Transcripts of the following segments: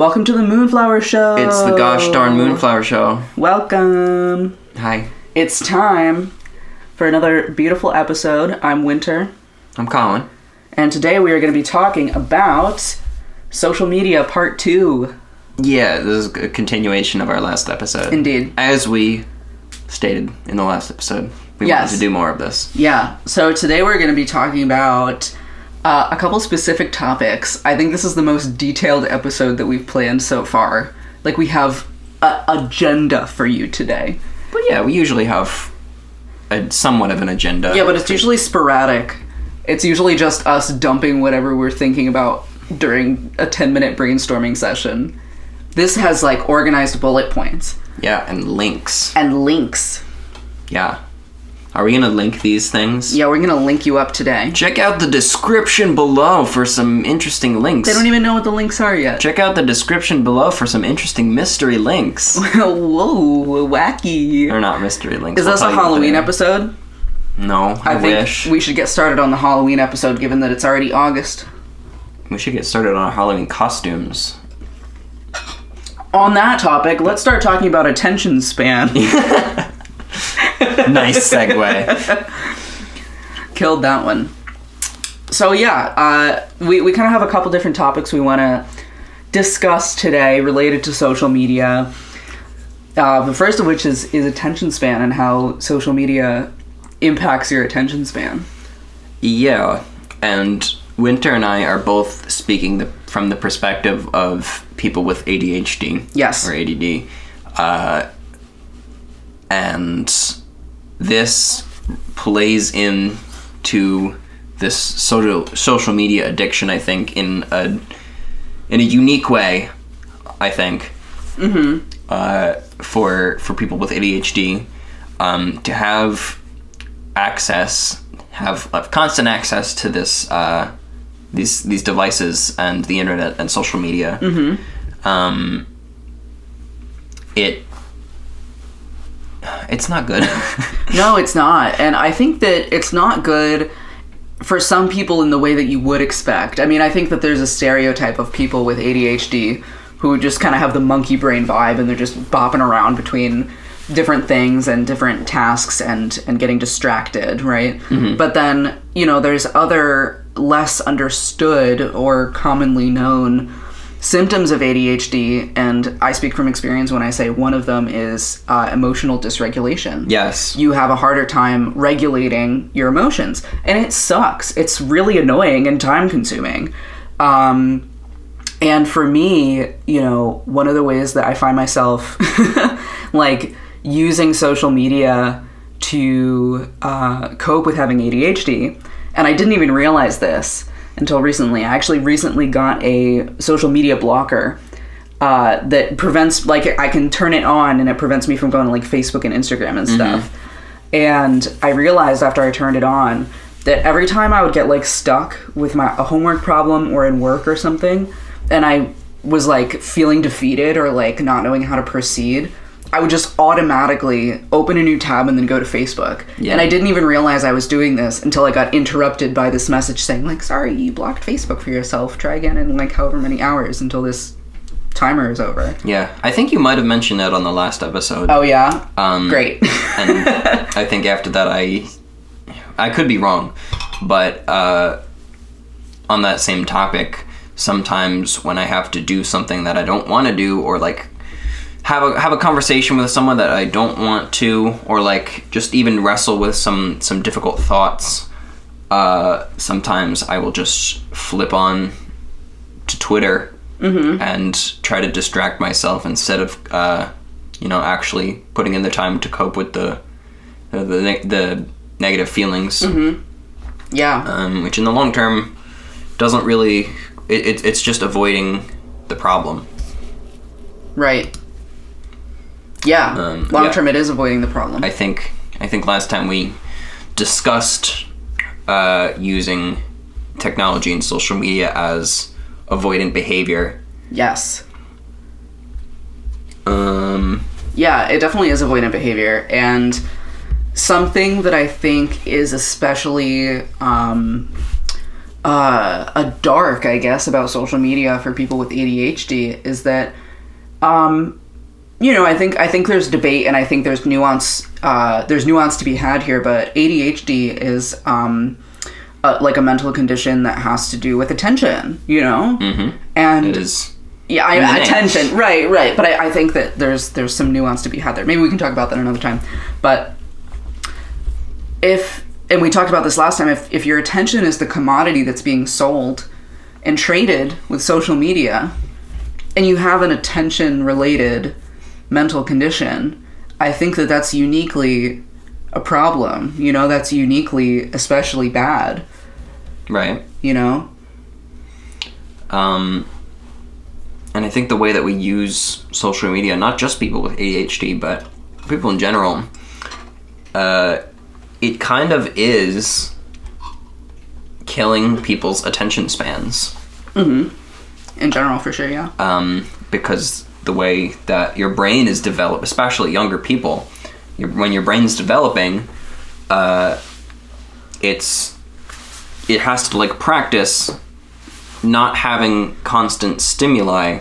Welcome to the Moonflower Show. It's the gosh darn Moonflower Show. Welcome. Hi. It's time for another beautiful episode. I'm Winter. I'm Colin. And today we are going to be talking about social media part 2. Yeah, this is a continuation of our last episode. Indeed. As we stated in the last episode, we wanted to do more of this. Yeah. So today we're going to be talking about a couple specific topics. I think this is the most detailed episode that we've planned so far. Like, we have an agenda for you today. But yeah, we usually have somewhat of an agenda. Yeah, but it's usually sporadic. It's usually just us dumping whatever we're thinking about during a 10-minute brainstorming session. This has, like, organized bullet points. Yeah, and links. Yeah. Are we going to link these things? Yeah, we're going to link you up today. Check out the description below for some interesting links. They don't even know what the links are yet. Check out the description below for some interesting mystery links. Whoa, wacky. They're not mystery links. Is this a Halloween episode? No, I wish. Think we should get started on the Halloween episode, given that it's already August. We should get started on our Halloween costumes. On that topic, let's start talking about attention span. Nice segue. Killed that one. So yeah, we kind of have a couple different topics we want to discuss today related to social media. The first of which is attention span and how social media impacts your attention span. Yeah, and Winter and I are both speaking from the perspective of people with ADHD. Yes. Or ADD. And this plays into this social media addiction, I think, in a unique way, I think. Mm-hmm. For people with ADHD, to have constant access to this these devices and the internet and social media. Mm-hmm. It's not good. No, it's not. And I think that it's not good for some people in the way that you would expect. I mean, I think that there's a stereotype of people with ADHD who just kind of have the monkey brain vibe and they're just bopping around between different things and different tasks and getting distracted, right? Mm-hmm. But then, there's other less understood or commonly known symptoms of ADHD, and I speak from experience when I say one of them is emotional dysregulation. Yes. You have a harder time regulating your emotions, and it sucks. It's really annoying and time-consuming. And for me, one of the ways that I find myself, like, using social media to cope with having ADHD, and I didn't even realize this until recently. I actually recently got a social media blocker that prevents, like, I can turn it on and it prevents me from going to, like, Facebook and Instagram and stuff. Mm-hmm. And I realized after I turned it on that every time I would get, like, stuck with a homework problem or in work or something, and I was, like, feeling defeated or, like, not knowing how to proceed, I would just automatically open a new tab and then go to Facebook. Yeah. And I didn't even realize I was doing this until I got interrupted by this message saying, like, sorry, you blocked Facebook for yourself. Try again in, like, however many hours until this timer is over. Yeah. I think you might have mentioned that on the last episode. Oh, yeah? Great. And I think after that I could be wrong, but on that same topic, sometimes when I have to do something that I don't want to do, or, like, have a conversation with someone that I don't want to, or, like, just even wrestle with some difficult thoughts, sometimes I will just flip on to Twitter. Mm-hmm. And try to distract myself instead of actually putting in the time to cope with the negative feelings. Mm-hmm. Yeah. Which in the long term doesn't really it's just avoiding the problem. Right. Yeah. Long term, it is avoiding the problem. I think last time we discussed using technology and social media as avoidant behavior. Yes. Yeah, it definitely is avoidant behavior, and something that I think is especially a dark, I guess, about social media for people with ADHD is that, I think there's debate and I think there's nuance. There's nuance to be had here, but ADHD is like a mental condition that has to do with attention. Mm-hmm. And it is. Yeah, attention. Right. But I think that there's some nuance to be had there. Maybe we can talk about that another time. But and we talked about this last time, if your attention is the commodity that's being sold and traded with social media, and you have an attention-related mental condition, I think that that's uniquely a problem. That's uniquely especially bad. Right. And I think the way that we use social media, not just people with ADHD, but people in general, it kind of is killing people's attention spans. Mm-hmm. In general, for sure, yeah. Because the way that your brain is developed, especially younger people, when your brain's developing, it has to practice not having constant stimuli,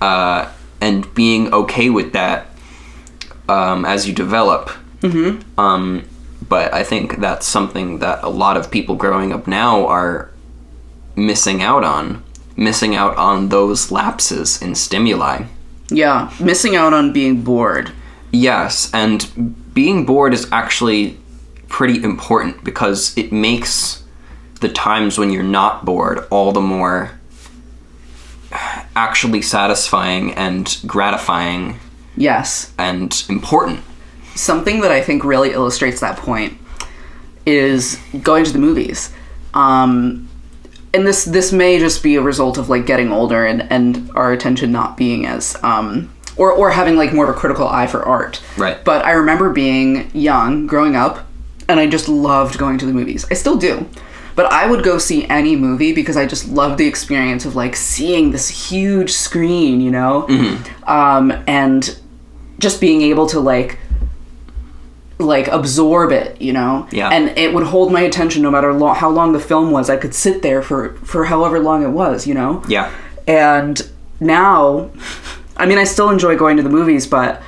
and being okay with that as you develop. Mm-hmm. But I think that's something that a lot of people growing up now are missing out on those lapses in stimuli. Yeah, missing out on being bored. Yes, and being bored is actually pretty important because it makes the times when you're not bored all the more actually satisfying and gratifying. Yes. And important. Something that I think really illustrates that point is going to the movies. And this may just be a result of getting older and our attention not being as or having more of a critical eye for art. Right. But I remember being young, growing up, and I just loved going to the movies. I still do. But I would go see any movie because I just loved the experience of seeing this huge screen, Mm-hmm. And just being able to absorb it, Yeah. And it would hold my attention no matter how long the film was. I could sit there for however long it was, Yeah. And now, I still enjoy going to the movies, but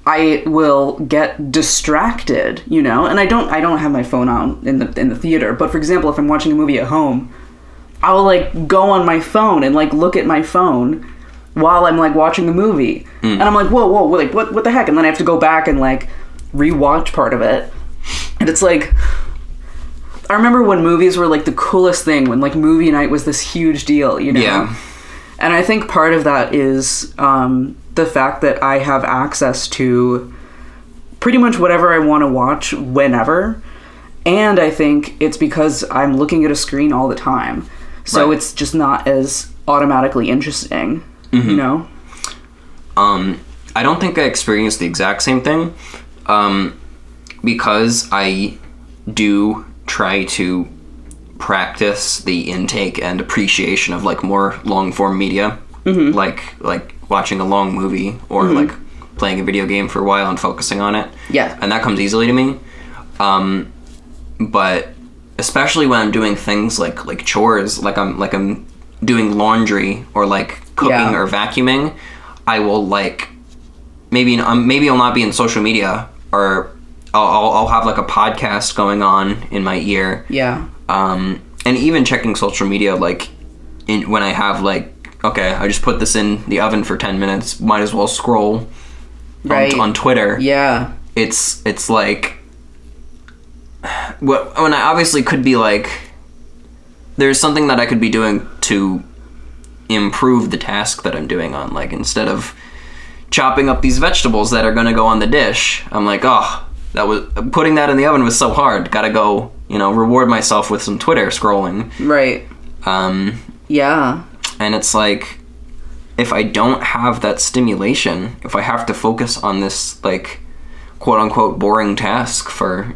I will get distracted, and I don't have my phone on in the theater. But for example, if I'm watching a movie at home, I'll go on my phone and look at my phone while I'm watching the movie, and I'm whoa, what the heck? And then I have to go back and rewatch part of it, and it's I remember when movies were the coolest thing, when movie night was this huge deal, Yeah. And I think part of that is the fact that I have access to pretty much whatever I want to watch whenever. And I think it's because I'm looking at a screen all the time. So Right. it's just not as automatically interesting, Mm-hmm. I don't think I experienced the exact same thing, because I do try to practice the intake and appreciation of more long form media, Mm-hmm. like watching a long movie or playing a video game for a while and focusing on it. Yeah. And that comes easily to me. But especially when I'm doing things like chores, I'm doing laundry or cooking or vacuuming, I will maybe I'll not be in social media, or I'll have a podcast going on in my ear. Yeah. And even checking social media when I have okay, I just put this in the oven for 10 minutes, might as well scroll Right. on Twitter. Yeah. It's when I obviously could be there's something that I could be doing to improve the task that I'm doing on, instead of chopping up these vegetables that are going to go on the dish, I'm putting that in the oven was so hard, gotta go, reward myself with some Twitter scrolling. Right. Yeah. And it's if I don't have that stimulation, if I have to focus on this quote unquote boring task for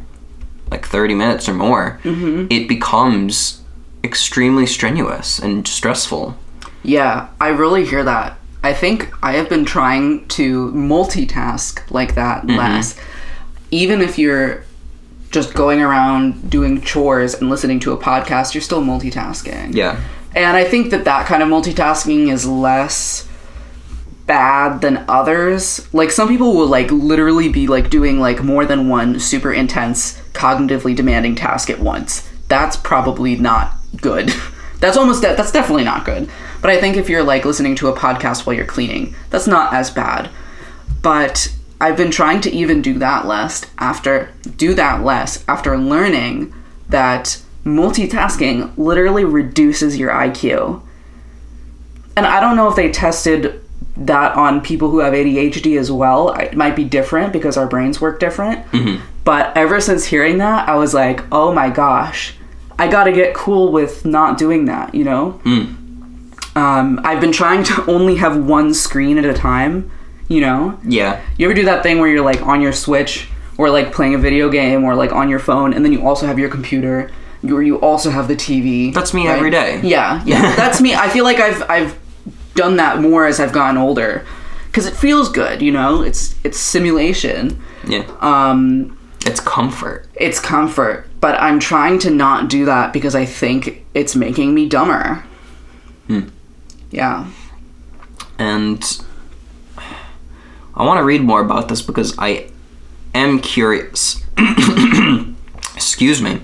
30 minutes or more, Mm-hmm. it becomes extremely strenuous and stressful. Yeah, I really hear that. I think I have been trying to multitask like that less. Even if you're just going around doing chores and listening to a podcast, you're still multitasking. Yeah. And I think that kind of multitasking is less bad than others. Like, some people will, like, literally be, like, doing, like, more than one super intense, cognitively demanding task at once. That's probably not good. That's definitely not good. But I think if you're, like, listening to a podcast while you're cleaning, that's not as bad. But I've been trying to even do that less after learning that multitasking literally reduces your IQ. And I don't know if they tested that on people who have ADHD as well. It might be different because our brains work different. Mm-hmm. But ever since hearing that, I was like, oh my gosh, I gotta get cool with not doing that, you know? I've been trying to only have one screen at a time, you know? Yeah. You ever do that thing where you're, like, on your Switch or, like, playing a video game or, like, on your phone, and then you also have your computer, or you also have the TV? That's me, right? every day. Yeah. That's me. I feel like I've done that more as I've gotten older, because it feels good, you know? It's simulation. Yeah. It's comfort. It's comfort, but I'm trying to not do that because I think it's making me dumber. Yeah. And I want to read more about this because I am curious. Excuse me.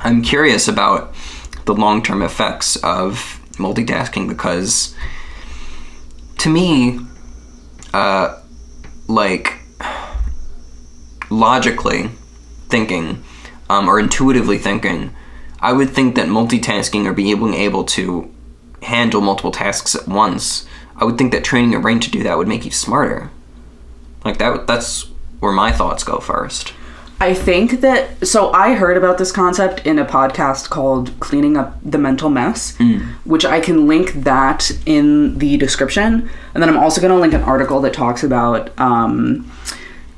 I'm curious about the long-term effects of multitasking, because to me, like, logically thinking, or intuitively thinking, I would think that multitasking, or being able to handle multiple tasks at once, I would think that training your brain to do that would make you smarter. Like, that's where my thoughts go first. I think that, so I heard about this concept in a podcast called Cleaning Up the Mental Mess, which I can link that in the description. And then I'm also going to link an article that talks about,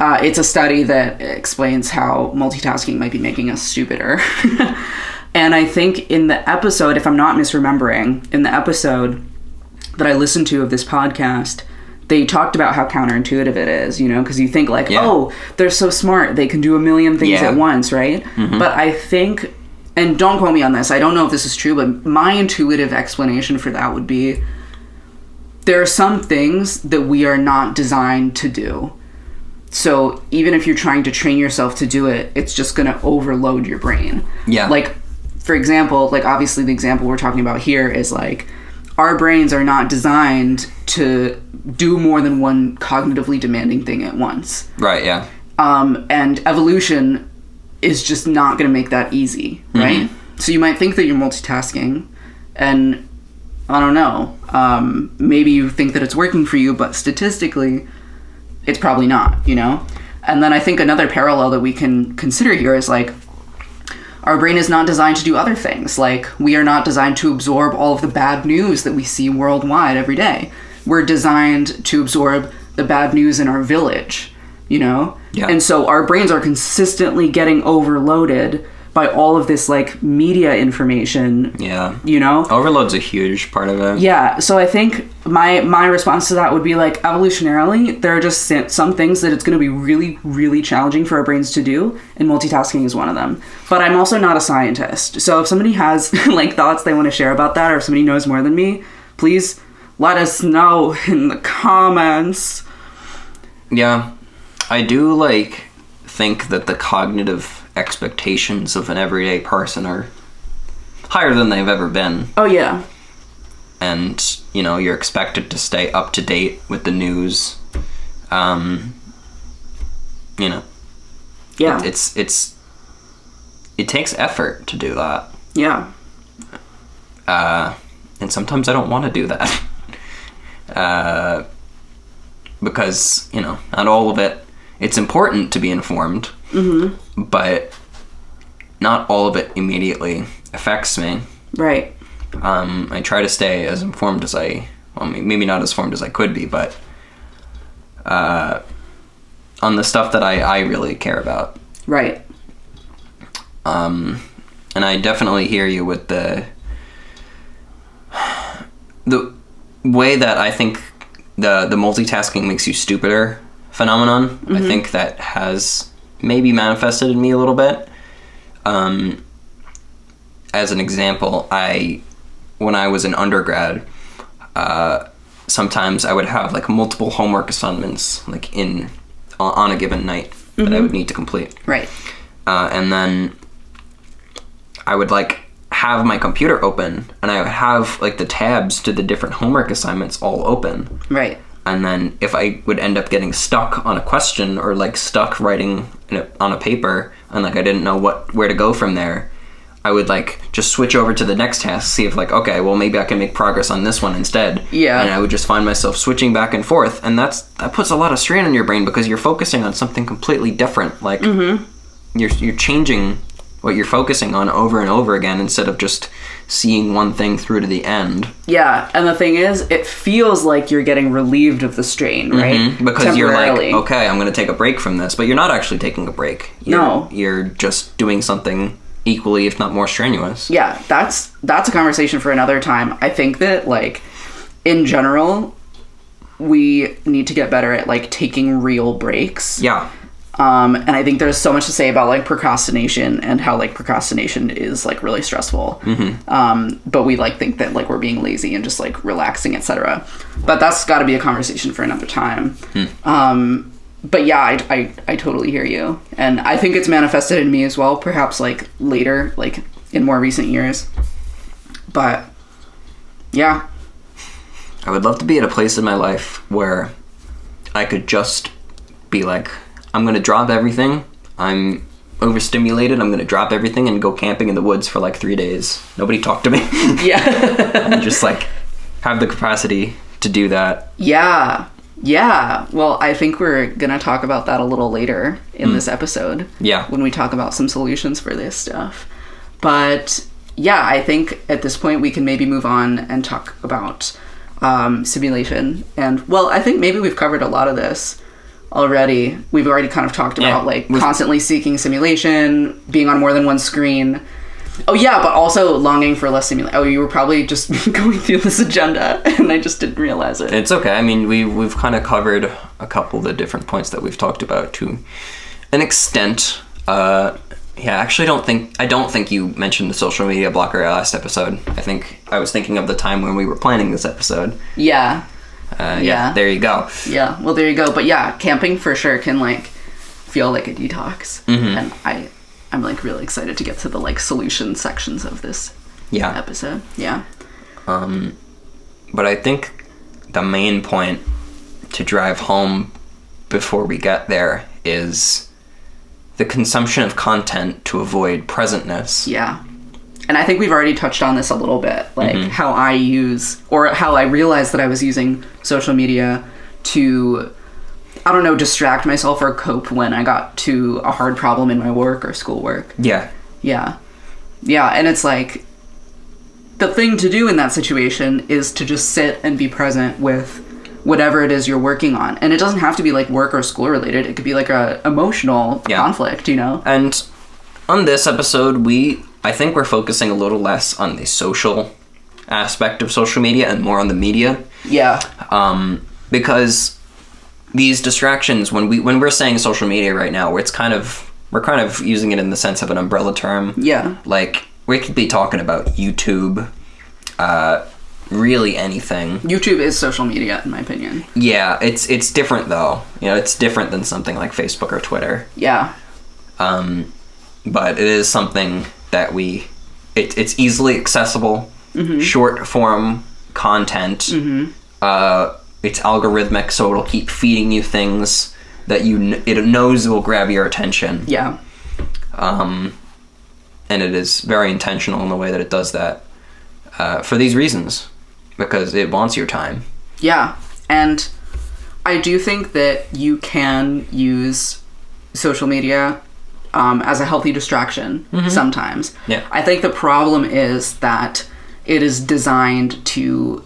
it's a study that explains how multitasking might be making us stupider. And I think in the episode, if I'm not misremembering, in the episode that I listened to of this podcast, they talked about how counterintuitive it is, you know, because you think like, oh, they're so smart, they can do a million things at once, right? Mm-hmm. But I think, and don't quote me on this, I don't know if this is true, but my intuitive explanation for that would be, there are some things that we are not designed to do. So even if you're trying to train yourself to do it, it's just going to overload your brain. Yeah. Like, for example, like, obviously the example we're talking about here is like, our brains are not designed to do more than one cognitively demanding thing at once. Right, yeah. And evolution is just not going to make that easy, right? Mm-hmm. So you might think that you're multitasking, and I don't know, maybe you think that it's working for you, but statistically, it's probably not, you know? And then I think another parallel that we can consider here is like, our brain is not designed to do other things. Like, we are not designed to absorb all of the bad news that we see worldwide every day. We're designed to absorb the bad news in our village, you know? Yeah. And so our brains are consistently getting overloaded by all of this, like, media information. Yeah. You know? Overload's a huge part of it. Yeah. So I think my response to that would be, like, evolutionarily, there are just some things that it's going to be really, really challenging for our brains to do, and multitasking is one of them. But I'm also not a scientist. So if somebody has, like, thoughts they want to share about that, or if somebody knows more than me, please let us know in the comments. Yeah. I do, like, think that the cognitive expectations of an everyday person are higher than they've ever been. Oh, yeah. And, you know, you're expected to stay up to date with the news. You know. Yeah. It takes effort to do that. Yeah. And sometimes I don't want to do that. Because, you know, not all of it. It's important to be informed, but not all of it immediately affects me. Right. I try to stay as informed as maybe not as informed as I could be, but on the stuff that I really care about. Right. And I definitely hear you with the way that I think the multitasking makes you stupider phenomenon. I think that has maybe manifested in me a little bit. As an example, when I was an undergrad, sometimes I would have like multiple homework assignments like on a given night that I would need to complete. Right. And then I would like have my computer open, and I would have like the tabs to the different homework assignments all open. Right. And then if I would end up getting stuck on a question or like stuck writing on a paper and like I didn't know where to go from there, I would like just switch over to the next task, see if like, okay, well maybe I can make progress on this one instead. Yeah. And I would just find myself switching back and forth, and that puts a lot of strain on your brain because you're focusing on something completely different. Like you're changing what you're focusing on over and over again instead of just seeing one thing through to the end. Yeah, and the thing is, it feels like you're getting relieved of the strain, right? Because you're like, okay, I'm going to take a break from this, but you're not actually taking a break. You're just doing something equally, if not more strenuous. Yeah, that's a conversation for another time. I think that, like, in general, we need to get better at, like, taking real breaks. Yeah. And I think there's so much to say about like procrastination and how like procrastination is like really stressful. But we like think that like we're being lazy and just like relaxing, etc. But that's got to be a conversation for another time. But yeah, I totally hear you. And I think it's manifested in me as well, perhaps like later, like in more recent years. But yeah. I would love to be at a place in my life where I could just be like, I'm going to drop everything. I'm overstimulated. I'm going to drop everything and go camping in the woods for like 3 days. Nobody talk to me. Yeah. And just like have the capacity to do that. Yeah. Yeah. Well, I think we're going to talk about that a little later in this episode. Yeah. When we talk about some solutions for this stuff. But yeah, I think at this point we can maybe move on and talk about simulation. And well, I think maybe we've covered a lot of this already. We've already kind of talked about like constantly seeking simulation, being on more than one screen. Oh yeah, but also longing for less simulation. Oh, you were probably just going through this agenda and I just didn't realize it. It's okay. I mean, we've kind of covered a couple of the different points that we've talked about to an extent. Actually I don't think you mentioned the social media blocker last episode. I think I was thinking of the time when we were planning this episode. Yeah. There you go. Yeah, well, there you go. But yeah, camping for sure can like feel like a detox. And I'm like really excited to get to the like solution sections of this episode. Yeah. But I think the main point to drive home before we get there is the consumption of content to avoid presentness. Yeah. And I think we've already touched on this a little bit, like how I use, or how I realized that I was using social media to, I don't know, distract myself or cope when I got to a hard problem in my work or schoolwork. Yeah. Yeah. Yeah, and it's like, the thing to do in that situation is to just sit and be present with whatever it is you're working on. And it doesn't have to be like work or school related. It could be like a emotional conflict, you know? And on this episode, I think we're focusing a little less on the social aspect of social media and more on the media. Yeah. Because these distractions, when we're saying social media right now, we're kind of using it in the sense of an umbrella term. Yeah. Like we could be talking about YouTube, really anything. YouTube is social media, in my opinion. Yeah, it's different though. You know, it's different than something like Facebook or Twitter. Yeah. But it is something that it's easily accessible, short form content. It's algorithmic, so it'll keep feeding you things that it knows will grab your attention. Yeah. And it is very intentional in the way that it does that for these reasons, because it wants your time. Yeah, and I do think that you can use social media as a healthy distraction sometimes. Yeah. I think the problem is that it is designed to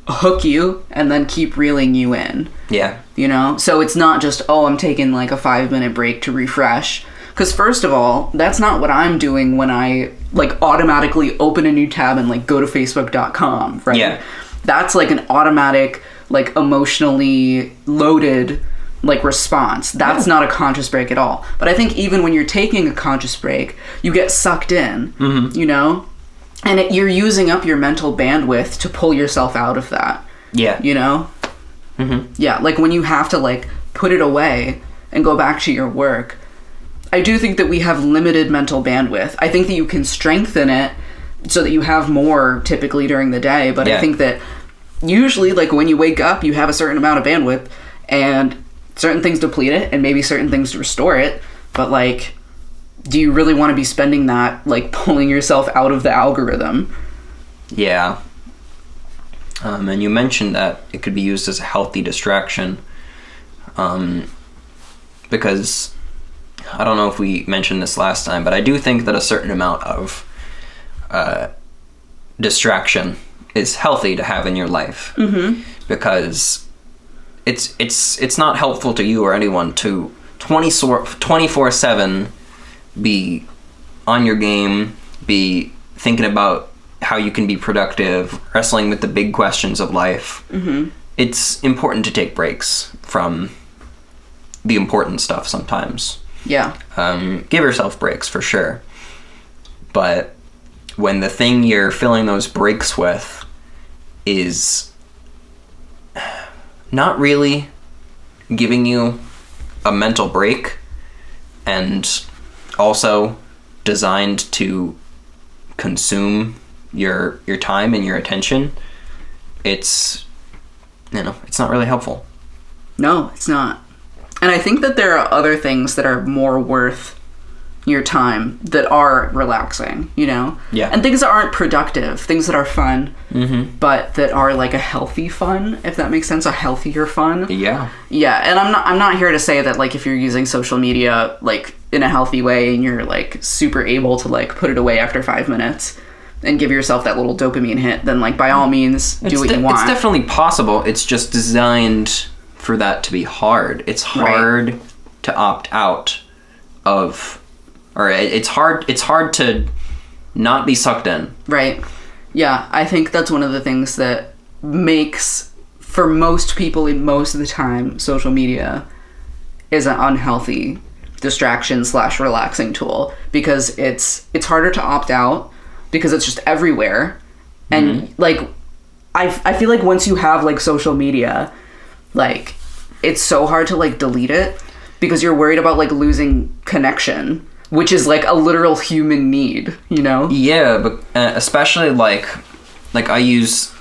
hook you and then keep reeling you in. Yeah. You know? So it's not just, I'm taking like a 5-minute break to refresh. Because first of all, that's not what I'm doing when I like automatically open a new tab and like go to facebook.com, right? Yeah. That's like an automatic, like emotionally loaded like response. That's not a conscious break at all. But I think even when you're taking a conscious break, you get sucked in, you know? And you're using up your mental bandwidth to pull yourself out of that. Yeah. You know? Yeah, like when you have to like put it away and go back to your work, I do think that we have limited mental bandwidth. I think that you can strengthen it so that you have more typically during the day, but I think that usually like when you wake up, you have a certain amount of bandwidth and certain things deplete it and maybe certain things restore it, but like, do you really want to be spending that like pulling yourself out of the algorithm? Yeah. And you mentioned that it could be used as a healthy distraction, because I don't know if we mentioned this last time, but I do think that a certain amount of distraction is healthy to have in your life, because it's not helpful to you or anyone to 24/7 be on your game, be thinking about how you can be productive, wrestling with the big questions of life. It's important to take breaks from the important stuff sometimes. Yeah. Give yourself breaks for sure. But when the thing you're filling those breaks with is not really giving you a mental break and also designed to consume your time and your attention, it's not really helpful. No, it's not. And I think that there are other things that are more worth your time that are relaxing, you know? Yeah. And things that aren't productive, things that are fun, but that are like a healthy fun, if that makes sense, a healthier fun. Yeah. Yeah, and I'm not here to say that like if you're using social media like in a healthy way and you're like super able to like put it away after 5 minutes and give yourself that little dopamine hit, then like by all means do what you want. It's definitely possible. It's just designed for that to be hard. It's hard to opt out of, or it's hard to not be sucked in. Right. Yeah, I think that's one of the things that makes, for most people in most of the time, social media is an unhealthy distraction / relaxing tool, because it's harder to opt out because it's just everywhere. And like I feel like once you have like social media, like it's so hard to like delete it because you're worried about like losing connection, which is like a literal human need, you know? Yeah, but especially like I use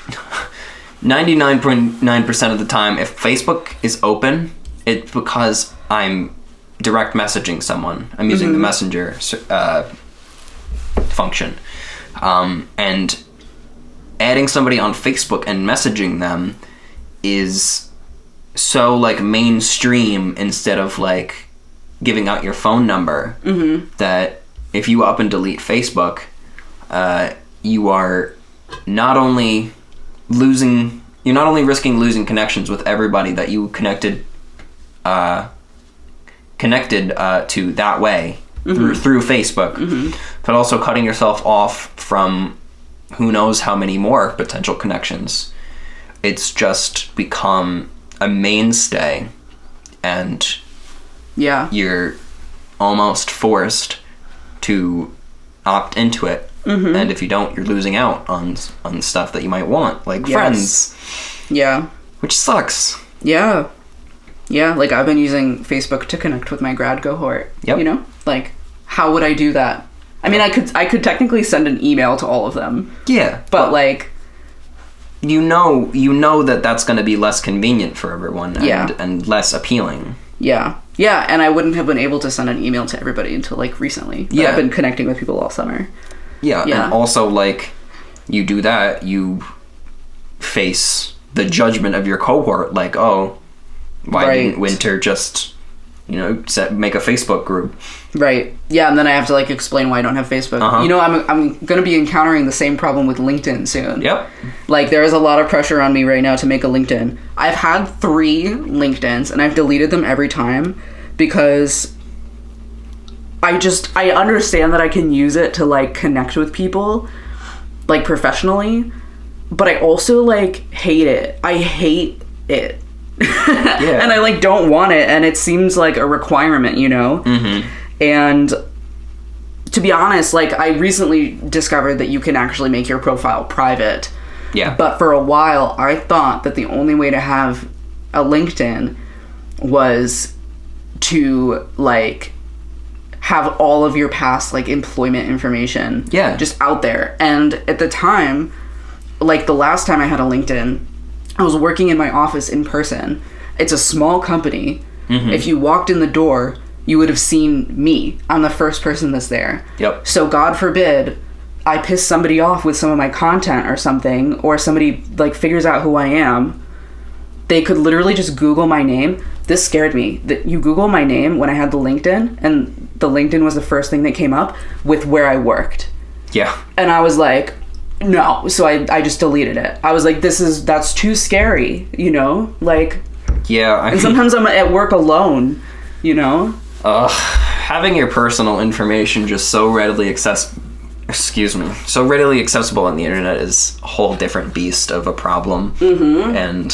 99.9% of the time, if Facebook is open, it's because I'm direct messaging someone. I'm using the messenger function. And adding somebody on Facebook and messaging them is so like mainstream instead of like giving out your phone number, that if you up and delete Facebook, you are not only risking losing connections with everybody that you connected to that way through Facebook, but also cutting yourself off from who knows how many more potential connections. It's just become a mainstay, and you're almost forced to opt into it. And if you don't, you're losing out on stuff that you might want, like friends. Yeah. Which sucks. Yeah. Yeah, like I've been using Facebook to connect with my grad cohort. Yep. You know? Like, how would I do that? I mean, I could technically send an email to all of them. Yeah. But like, you know that that's going to be less convenient for everyone and less appealing. Yeah. Yeah, and I wouldn't have been able to send an email to everybody until like recently. But I've been connecting with people all summer. Yeah, and also like you do that, you face the judgment of your cohort, like, oh, why didn't Winter just, make a Facebook group? Right. Yeah, and then I have to like explain why I don't have Facebook. I'm going to be encountering the same problem with LinkedIn soon. Yep. Like there is a lot of pressure on me right now to make a LinkedIn. I've had 3 LinkedIns and I've deleted them every time because I understand that I can use it to like connect with people like professionally, but I also like hate it. I hate it. Yeah. And I like don't want it, and it seems like a requirement, you know? And to be honest, like I recently discovered that you can actually make your profile private. Yeah. But for a while, I thought that the only way to have a LinkedIn was to like have all of your past like employment information just out there. And at the time, like the last time I had a LinkedIn, I was working in my office in person. It's a small company. If you walked in the door, you would have seen me. I'm the first person that's there. Yep. So God forbid I piss somebody off with some of my content or something, or somebody like figures out who I am, they could literally just Google my name. This scared me. That you Google my name when I had the LinkedIn, and the LinkedIn was the first thing that came up with where I worked. Yeah. And I was like, no. So I just deleted it. I was like, that's too scary, you know? Like, yeah. And sometimes I'm at work alone, you know? Having your personal information just so readily accessible on the internet is a whole different beast of a problem. And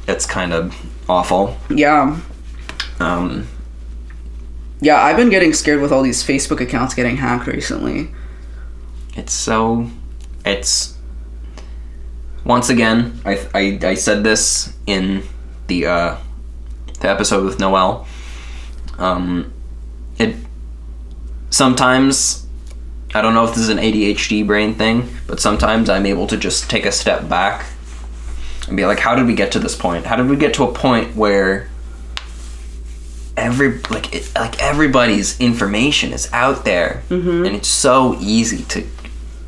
it's kind of awful. Yeah. Yeah, I've been getting scared with all these Facebook accounts getting hacked recently. It's once again, I said this in the episode with Noelle. It sometimes, I don't know if this is an ADHD brain thing, but sometimes I'm able to just take a step back and be like, how did we get to this point? How did we get to a point where everybody's information is out there, and it's so easy to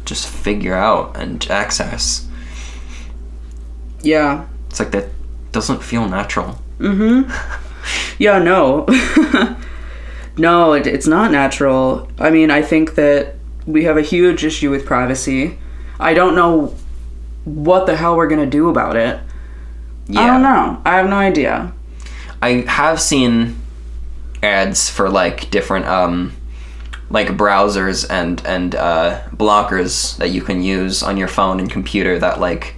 just figure out and access? Yeah. It's like that doesn't feel natural. Yeah, no. No, it's not natural. I mean, I think that we have a huge issue with privacy. I don't know what the hell we're gonna do about it. Yeah. I don't know. I have no idea. I have seen ads for like different like browsers and blockers that you can use on your phone and computer that like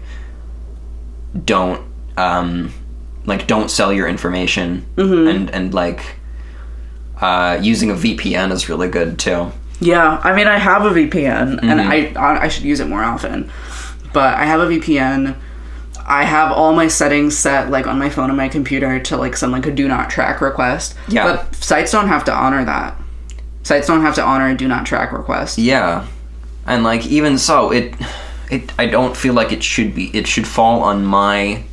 don't sell your information, and like using a VPN is really good too. Yeah, I mean, I have a VPN, and I should use it more often. But I have a VPN. I have all my settings set like on my phone and my computer to like send like a do not track request. Yeah. But sites don't have to honor that. Sites don't have to honor a do not track request. Yeah. And like even so, I don't feel like it should be. It should fall on my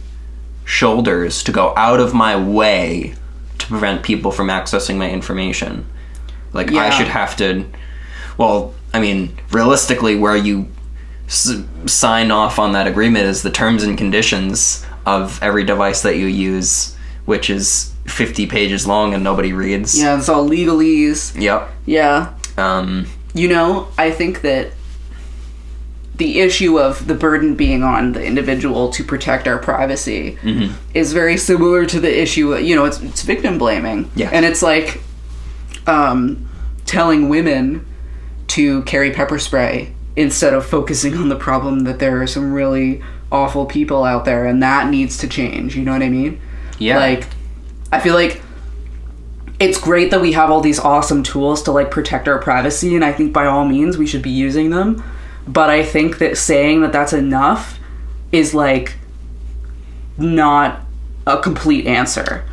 shoulders to go out of my way to prevent people from accessing my information. Like I should have to. Well, I mean, realistically, where you sign off on that agreement is the terms and conditions of every device that you use, which is 50 pages long and nobody reads. Yeah, it's all legalese. Yep. Yeah. You know, I think that the issue of the burden being on the individual to protect our privacy is very similar to the issue, you know, it's victim blaming. Yeah. And it's like telling women to carry pepper spray instead of focusing on the problem that there are some really awful people out there, and that needs to change. You know what I mean? Yeah. Like, I feel like it's great that we have all these awesome tools to like protect our privacy, and I think by all means we should be using them. But I think that saying that that's enough is like not a complete answer.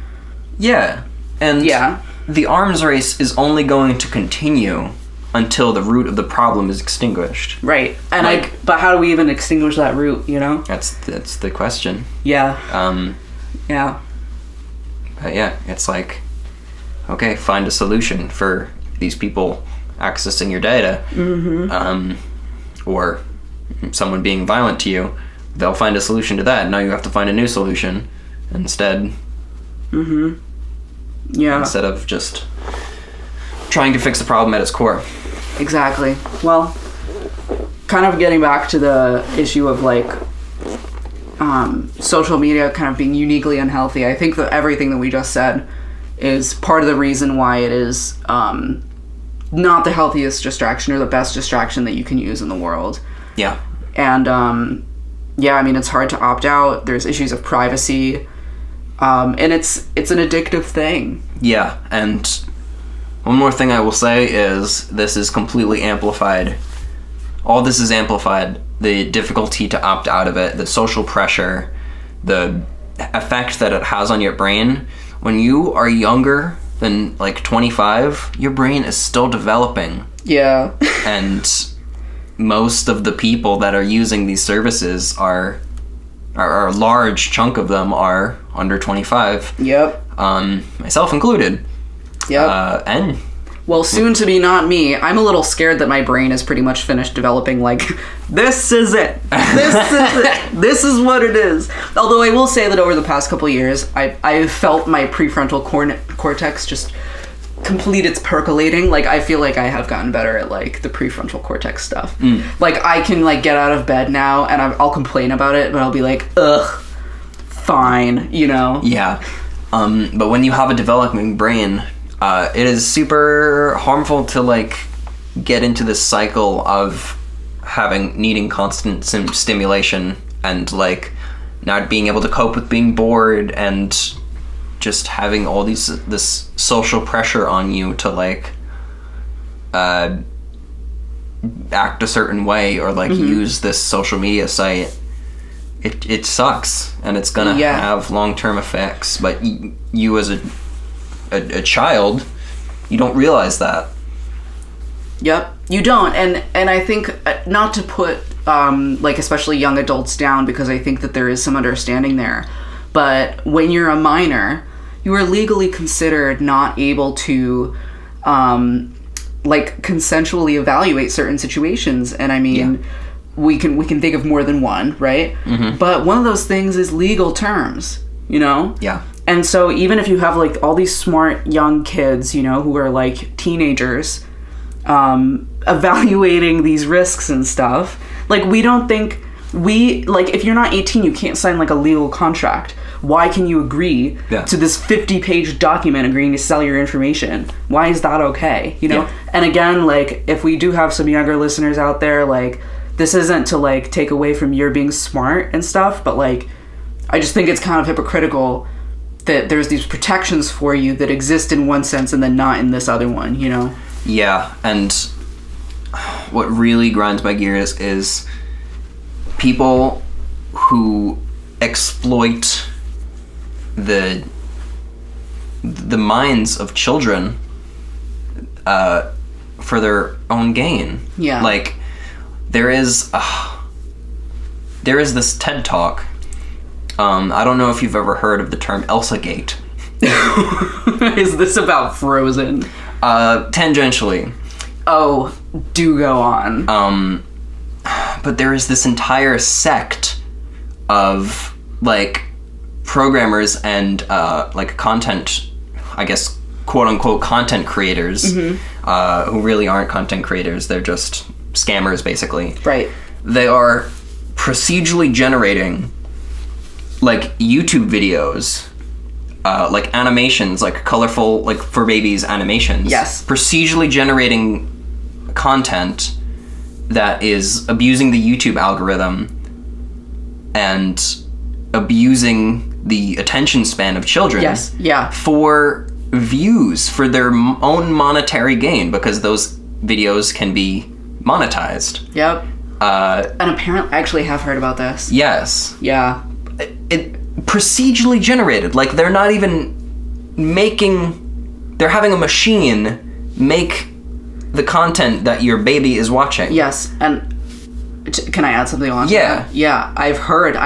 Yeah. And yeah, the arms race is only going to continue until the root of the problem is extinguished. Right. And like, but how do we even extinguish that root, you know? That's the question. Yeah. Yeah. But yeah, it's like, okay, find a solution for these people accessing your data. Or someone being violent to you. They'll find a solution to that. Now you have to find a new solution instead. Yeah. Instead of just trying to fix the problem at its core. Exactly. Well, kind of getting back to the issue of like social media kind of being uniquely unhealthy, I think that everything that we just said is part of the reason why it is not the healthiest distraction or the best distraction that you can use in the world. Yeah. And yeah, I mean, it's hard to opt out. There's issues of privacy. And it's an addictive thing. Yeah, and one more thing I will say is this is completely amplified. All this is amplified. The difficulty to opt out of it, the social pressure, the effect that it has on your brain. When you are younger than like 25, your brain is still developing. Yeah. And most of the people that are using these services are a large chunk of them are under 25. Yep. Myself included. Yep. And well, soon to be not me. I'm a little scared that my brain is pretty much finished developing. Like, this is it. This is it. This is what it is. Although I will say that over the past couple of years, I've felt my prefrontal cortex just complete its percolating. Like, I feel like I have gotten better at, like, the prefrontal cortex stuff. Like, I can, like, get out of bed now and I'll complain about it, but I'll be like, ugh, fine, you know? Yeah. But when you have a developing brain, it is super harmful to, like, get into this cycle of needing constant stimulation and, like, not being able to cope with being bored and just having all this social pressure on you to, like, act a certain way or, like, use this social media site. It sucks, and it's gonna have long-term effects, but you as a child, you don't realize that. Yep, you don't, and I think not to put like especially young adults down, because I think that there is some understanding there, but when you're a minor, you are legally considered not able to like consensually evaluate certain situations, and I mean we can think of more than one, right? But one of those things is legal terms, you know? Yeah. And so even if you have, like, all these smart young kids, you know, who are, like, teenagers, evaluating these risks and stuff, like, we don't think like, if you're not 18, you can't sign, like, a legal contract. Why can you agree to this 50-page document agreeing to sell your information? Why is that okay, you know? Yeah. And again, like, if we do have some younger listeners out there, like, this isn't to, like, take away from your being smart and stuff, but, like, I just think it's kind of hypocritical that there's these protections for you that exist in one sense and then not in this other one, you know? Yeah, and what really grinds my gears is people who exploit the minds of children for their own gain. Yeah. Like, there is this TED Talk. I don't know if you've ever heard of the term ElsaGate. Is this about Frozen? Tangentially. Oh, do go on. But there is this entire sect of, like, programmers and, like, content, I guess, quote-unquote content creators, who really aren't content creators. They're just scammers, basically. Right. They are procedurally generating, like, YouTube videos, like animations, like colorful, like, for babies animations. Yes. Procedurally generating content that is abusing the YouTube algorithm and abusing the attention span of children. Yes, yeah. For views, for their own monetary gain, because those videos can be monetized. Yep. And apparently, I actually have heard about this. Yes. Yeah. It procedurally generated. Like, they're not even they're having a machine make the content that your baby is watching. Yes, and can I add something on to that? Yeah, I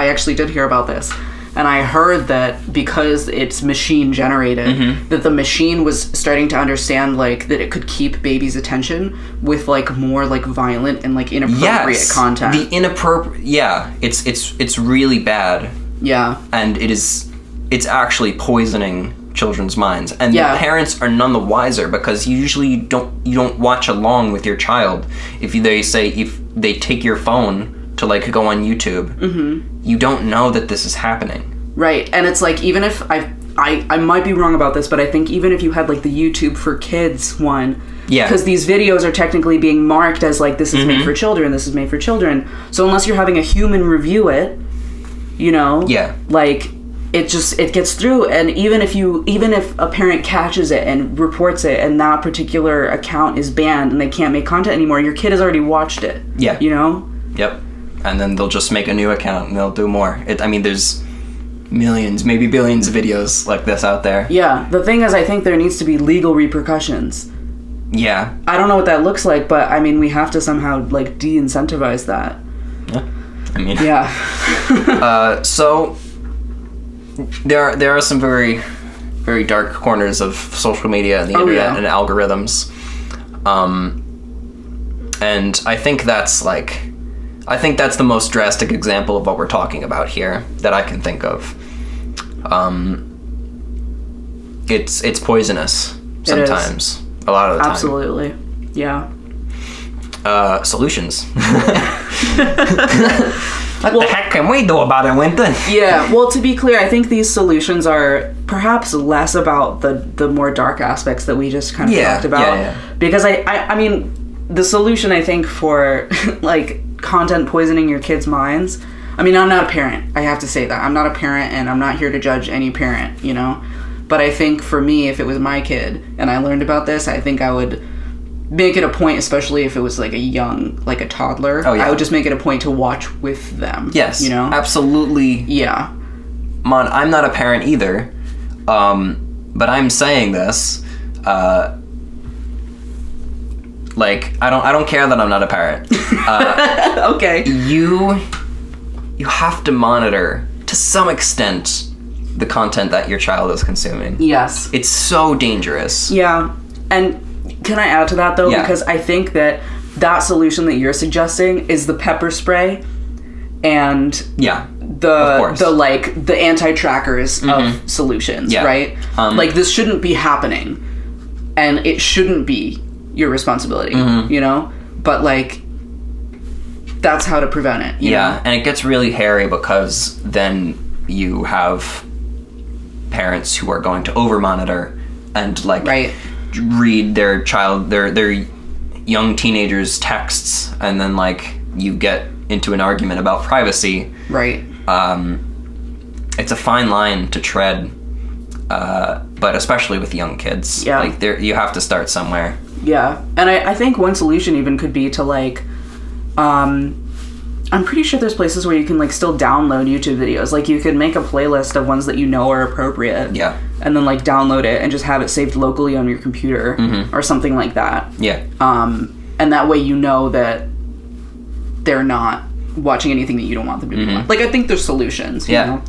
actually did hear about this. And I heard that because it's machine generated, that the machine was starting to understand, like, that it could keep babies' attention with, like, more, like, violent and, like, inappropriate content. The inappropriate, it's really bad. Yeah. And it's actually poisoning children's minds, and the parents are none the wiser, because you don't watch along with your child. If they take your phone to, like, go on YouTube, you don't know that this is happening. Right. And it's like, even if I might be wrong about this, but I think even if you had, like, the YouTube for Kids one, because these videos are technically being marked as, like, this is made for children, this is made for children, so unless you're having a human review it, you know, like, it gets through. And even if a parent catches it and reports it and that particular account is banned and they can't make content anymore, your kid has already watched it. Yeah. You know? Yep. And then they'll just make a new account and they'll do more. There's millions, maybe billions of videos like this out there. Yeah. The thing is, I think there needs to be legal repercussions. Yeah. I don't know what that looks like, but I mean, we have to somehow like de-incentivize that. Yeah. I mean. Yeah. So there are some very, very dark corners of social media and the internet and algorithms. And I think that's the most drastic example of what we're talking about here that I can think of. It's poisonous sometimes. A lot of the time. Absolutely. Yeah. Solutions. What the heck can we do about it, Winton? Yeah, well, to be clear, I think these solutions are perhaps less about the more dark aspects that we just kind of talked about. Yeah. Because I mean, the solution, I think, for like content poisoning your kids' minds, I mean, I'm not a parent. I have to say that. I'm not a parent, and I'm not here to judge any parent, you know? But I think for me, if it was my kid and I learned about this, I think I would make it a point, especially if it was like a toddler. Oh, yeah. I would just make it a point to watch with them. Yes. You know? Absolutely. Yeah. Mon, I'm not a parent either. But I'm saying this, like, I don't care that I'm not a parent. Okay. You have to monitor, to some extent, the content that your child is consuming. Yes. It's so dangerous. Yeah. And can I add to that, though? Yeah. Because I think that solution that you're suggesting is the pepper spray and the anti-trackers of solutions, right? Like, this shouldn't be happening, and it shouldn't be your responsibility, you know? But, like, that's how to prevent it. You know? And it gets really hairy because then you have parents who are going to over-monitor and, like, read their child, their young teenagers' texts, and then, like, you get into an argument about privacy. Right. It's a fine line to tread, but especially with young kids. Yeah. Like, you have to start somewhere. Yeah. And I think one solution even could be to, like, I'm pretty sure there's places where you can, like, still download YouTube videos. Like, you could make a playlist of ones that you know are appropriate. Yeah. And then, like, download it and just have it saved locally on your computer or something like that. Yeah. And that way you know that they're not watching anything that you don't want them to be watching. Like, I think there's solutions, you know?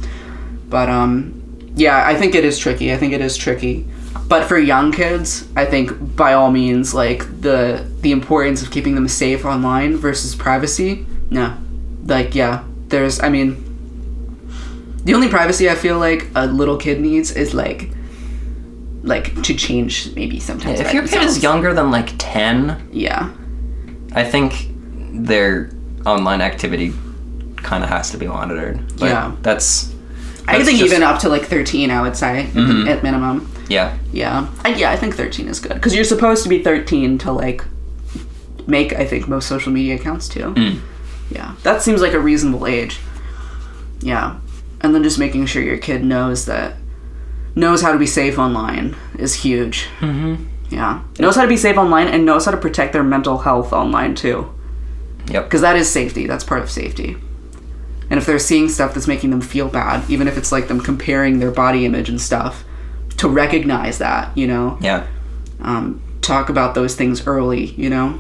But, yeah, I think it is tricky. But for young kids, I think, by all means, like, the importance of keeping them safe online versus privacy, no. Like, yeah, the only privacy I feel like a little kid needs is, like to change maybe sometimes. If your kid is younger than, like, 10... Yeah. I think their online activity kind of has to be monitored. But that's I think just, even up to, like, 13, I would say, at minimum. Yeah. Yeah. I think 13 is good. Because you're supposed to be 13 to, like, make, I think, most social media accounts, too. Yeah. That seems like a reasonable age. Yeah. And then just making sure your kid knows how to be safe online is huge. Yeah. Knows how to be safe online and knows how to protect their mental health online, too. Yep. Because that is safety. That's part of safety. And if they're seeing stuff that's making them feel bad, even if it's like them comparing their body image and stuff, to recognize that, you know? Yeah. Talk about those things early, you know?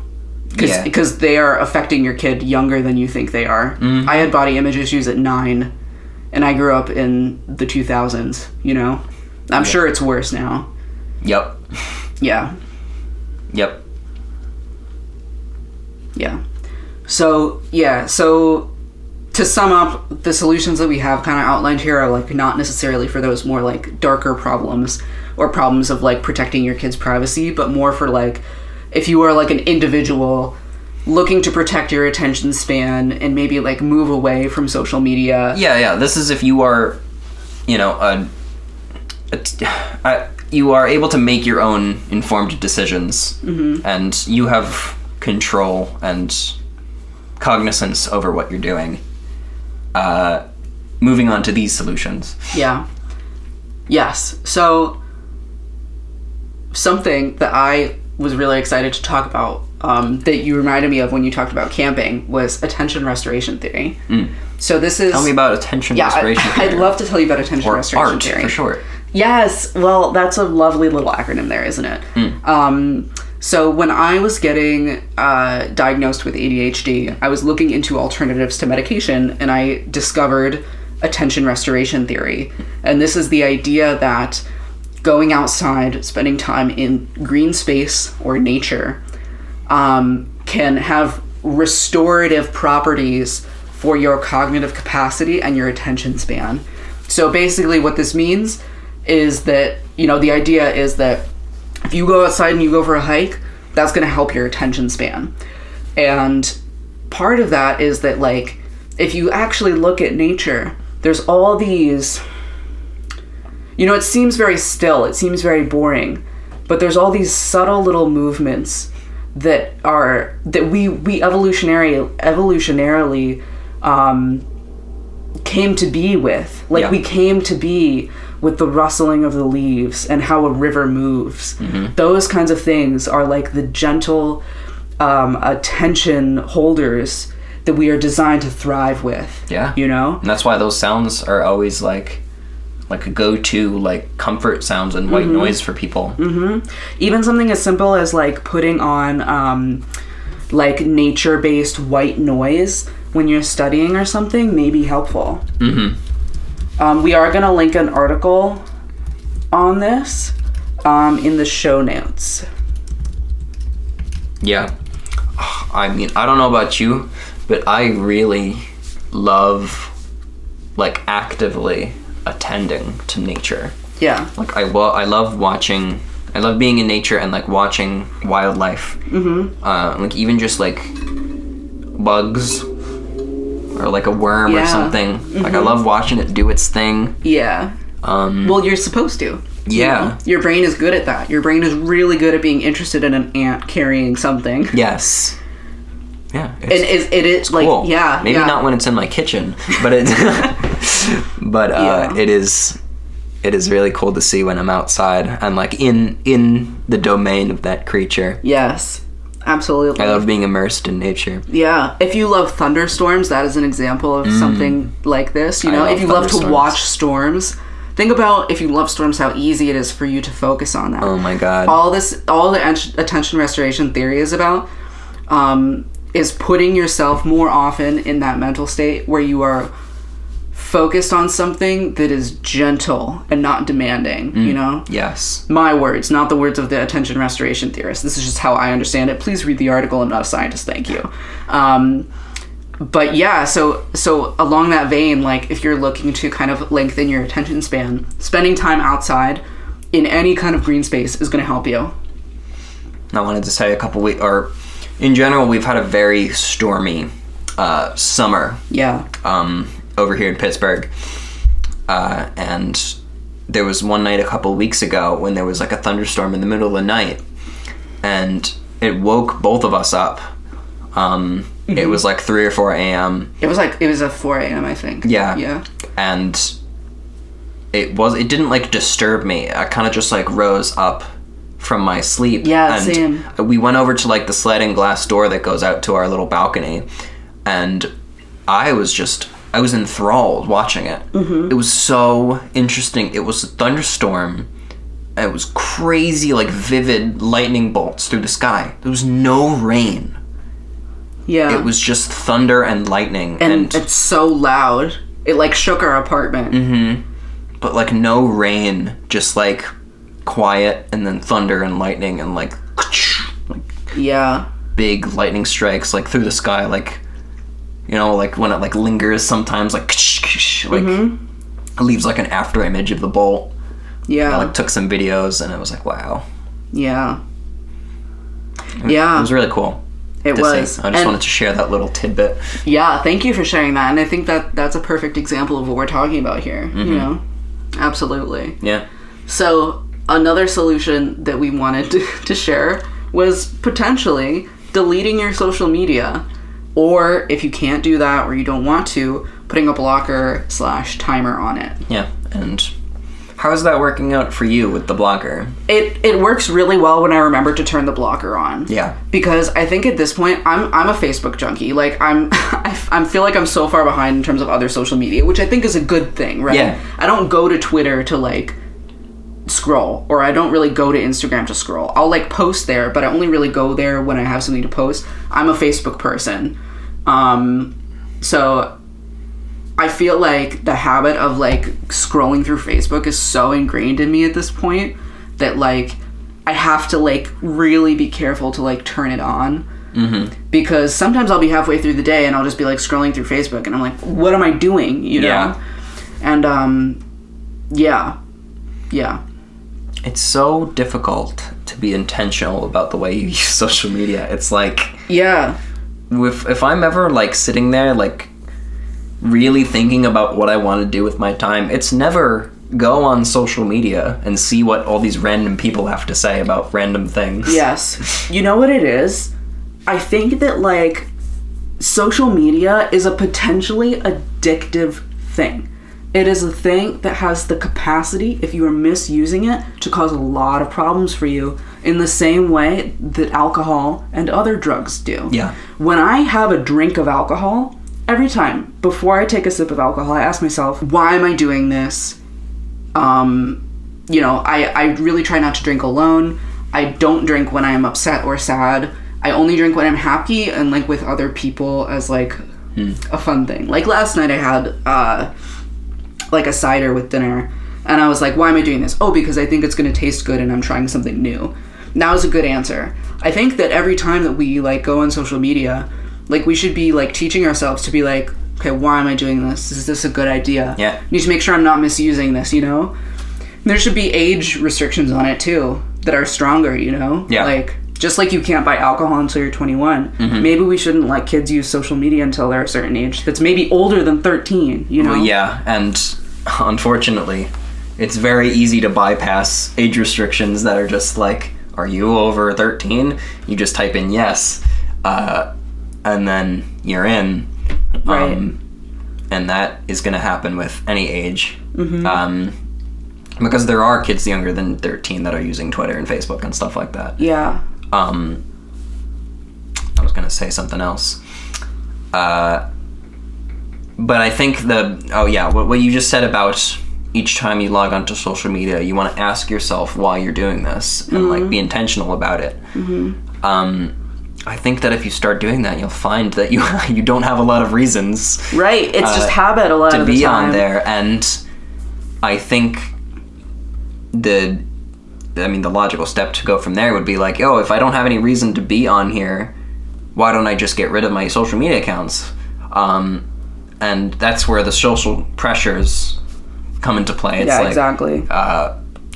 Because they are affecting your kid younger than you think they are. I had body image issues at 9, and I grew up in the 2000s, you know? I'm sure it's worse now. Yep. Yeah. Yep. Yeah. So to sum up, the solutions that we have kind of outlined here are, like, not necessarily for those more, like, darker problems or problems of, like, protecting your kid's privacy, but more for, like, if you are, like, an individual looking to protect your attention span and maybe, like, move away from social media. Yeah. This is if you are, you know, you are able to make your own informed decisions, and you have control and cognizance over what you're doing. moving on to these solutions. Yeah. Yes. So something that I was really excited to talk about that you reminded me of when you talked about camping was attention restoration theory. So this is... Tell me about attention restoration theory. I'd love to tell you about attention or restoration ART, theory. for short. Yes. Well, that's a lovely little acronym there, isn't it? So when I was getting diagnosed with ADHD, I was looking into alternatives to medication, and I discovered attention restoration theory. And this is the idea that going outside, spending time in green space or nature, can have restorative properties for your cognitive capacity and your attention span. So basically what this means is that, the idea is that if you go outside and you go for a hike, that's going to help your attention span. And part of that is that, like, if you actually look at nature, there's all these, it seems very still, it seems very boring, but there's all these subtle little movements that we evolutionarily came to be with. Like, we came to be with the rustling of the leaves and how a river moves. Those kinds of things are like the gentle attention holders that we are designed to thrive with. Yeah. And that's why those sounds are always like a go-to, like, comfort sounds and white noise for people. Even something as simple as, like, putting on like nature-based white noise when you're studying or something may be helpful. We are going to link an article on this in the show notes. Yeah. I mean, I don't know about you, but I really love, like, actively attending to nature. Yeah. Like, I love watching... I love being in nature and, like, watching wildlife. Like, even just, like, bugs or, like, a worm or something. Like, I love watching it do its thing. Yeah. Well, you're supposed to. Yeah. Your brain is good at that. Your brain is really good at being interested in an ant carrying something. Yes. Yeah. And it is like, cool. Yeah. Maybe not when it's in my kitchen, but it it is really cool to see when I'm outside and, like, in the domain of that creature. Yes. Absolutely. I love being immersed in nature. Yeah. If you love thunderstorms, that is an example of something like this. If you love to watch storms, think about, if you love storms, how easy it is for you to focus on them. Oh my God. All the attention restoration theory is about is putting yourself more often in that mental state where you are focused on something that is gentle and not demanding, Yes. My words, not the words of the attention restoration theorist. This is just how I understand it. Please read the article. I'm not a scientist. Thank you. But yeah, so along that vein, like, if you're looking to kind of lengthen your attention span, spending time outside in any kind of green space is going to help you. I wanted to say in general, we've had a very stormy summer. Yeah. Over here in Pittsburgh. And there was one night a couple weeks ago when there was, like, a thunderstorm in the middle of the night. And it woke both of us up. It was like 3 or 4 a.m. It was at 4 a.m. I think. Yeah. Yeah. And it didn't, like, disturb me. I kind of just, like, rose up from my sleep. Yeah, and same. We went over to, like, the sliding glass door that goes out to our little balcony, and I was enthralled watching it. It was so interesting. It was a thunderstorm. It was crazy, like, vivid lightning bolts through the sky. There was no rain. Yeah. It was just thunder and lightning. And it's so loud. It, like, shook our apartment. But, like, no rain. Just, like, quiet and then thunder and lightning and, like yeah, big lightning strikes, like, through the sky, like, like, when it, like, lingers sometimes, like, like, it leaves, like, an after image of the bolt. Yeah. I, like, took some videos and it was like, wow. Yeah. It was really cool. It was. I just wanted to share that little tidbit. Yeah, thank you for sharing that. And I think that's a perfect example of what we're talking about here. Absolutely. Yeah. So another solution that we wanted to share was potentially deleting your social media. Or if you can't do that or you don't want to, putting a blocker / timer on it. Yeah. And how is that working out for you with the blocker? It works really well when I remember to turn the blocker on. Yeah. Because I think at this point I'm a Facebook junkie. Like I feel like I'm so far behind in terms of other social media, which I think is a good thing, right? Yeah. I don't go to Twitter to like scroll, or I don't really go to Instagram to scroll. I'll like post there, but I only really go there when I have something to post. I'm a Facebook person. So I feel like the habit of like scrolling through Facebook is so ingrained in me at this point that like I have to like really be careful to like turn it on. Because sometimes I'll be halfway through the day and I'll just be like scrolling through Facebook and I'm like, what am I doing? You know? Yeah. And yeah. It's so difficult to be intentional about the way you use social media. It's like, Yeah. if I'm ever like sitting there like really thinking about what I want to do with my time, it's never go on social media and see what all these random people have to say about random things. Yes. You know what it is? I think that like social media is a potentially addictive thing. It is a thing that has the capacity, if you are misusing it, to cause a lot of problems for you in the same way that alcohol and other drugs do. Yeah. When I have a drink of alcohol, every time before I take a sip of alcohol, I ask myself, why am I doing this? You know, I really try not to drink alone. I don't drink when I am upset or sad. I only drink when I'm happy and like with other people as like a fun thing. Like last night I had like a cider with dinner and I was like, why am I doing this? Oh, because I think it's going to taste good and I'm trying something new. That was a good answer. I think that every time that we like go on social media, like we should be like teaching ourselves to be like, okay, why am I doing this? Is this a good idea? Yeah. I need to make sure I'm not misusing this, you know? There should be age restrictions on it too that are stronger, you know? Yeah. Like, just like you can't buy alcohol until you're 21, maybe we shouldn't let kids use social media until they're a certain age that's maybe older than 13, you know? Well, yeah, and unfortunately, it's very easy to bypass age restrictions that are just like, are you over 13? You just type in yes, and then you're in. Right. And that is going to happen with any age. Because there are kids younger than 13 that are using Twitter and Facebook and stuff like that. Yeah. I was going to say something else. But I think what you just said about each time you log onto social media, you want to ask yourself why you're doing this and like be intentional about it. I think that if you start doing that, you'll find that you don't have a lot of reasons. Right. It's just habit a lot of the time. To be on there. And I think the logical step to go from there would be like, oh, if I don't have any reason to be on here, why don't I just get rid of my social media accounts? And that's where the social pressures come into play. It's like, exactly.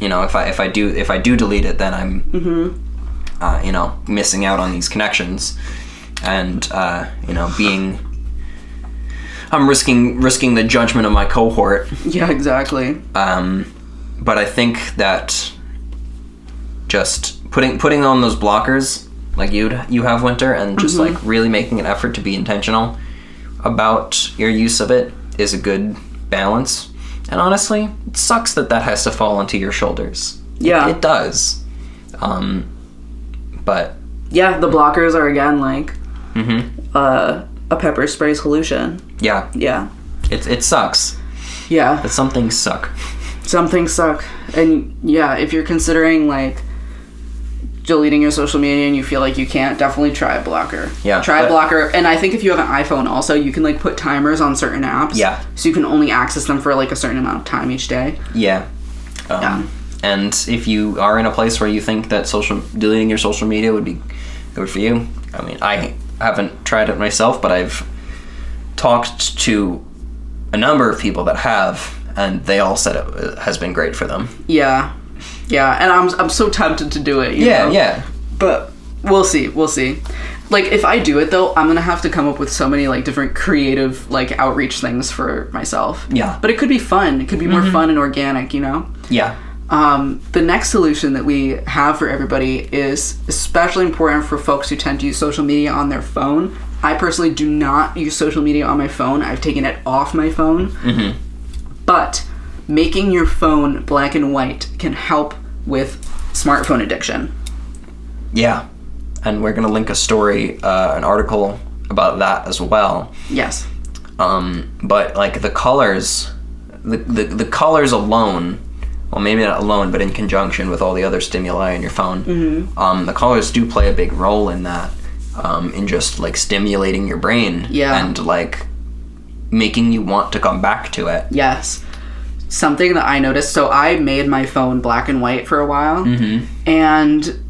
You know, if I do delete it, then I'm you know, missing out on these connections, and you know, I'm risking the judgment of my cohort. Yeah, exactly. But I think that just putting on those blockers like you have, Winter, and just like really making an effort to be intentional about your use of it is a good balance. And honestly, it sucks that has to fall onto your shoulders. Yeah. It does. But yeah, the blockers are again like a pepper spray solution. Yeah. Yeah. It sucks. Yeah. But some things suck. Some things suck. And yeah, if you're considering like deleting your social media and you feel like you can't, definitely try a blocker. Yeah. Try a blocker. And I think if you have an iPhone also, you can like put timers on certain apps. Yeah. So you can only access them for like a certain amount of time each day. Yeah. And if you are in a place where you think that deleting your social media would be good for you, I mean, I haven't tried it myself, but I've talked to a number of people that have, and they all said it has been great for them. Yeah. Yeah, and I'm so tempted to do it, you know? Yeah. But we'll see. Like, if I do it, though, I'm gonna have to come up with so many, like, different creative, like, outreach things for myself. Yeah. But it could be fun. It could be more fun and organic, you know? Yeah. The next solution that we have for everybody is especially important for folks who tend to use social media on their phone. I personally do not use social media on my phone. I've taken it off my phone. But making your phone black and white can help with smartphone addiction. Yeah. And we're going to link a story, an article about that as well. Yes. But like the colors, the colors alone, well, maybe not alone, but in conjunction with all the other stimuli in your phone, the colors do play a big role in that, in just like stimulating your brain, and like making you want to come back to it. Yes. Something that I noticed, so I made my phone black and white for a while, and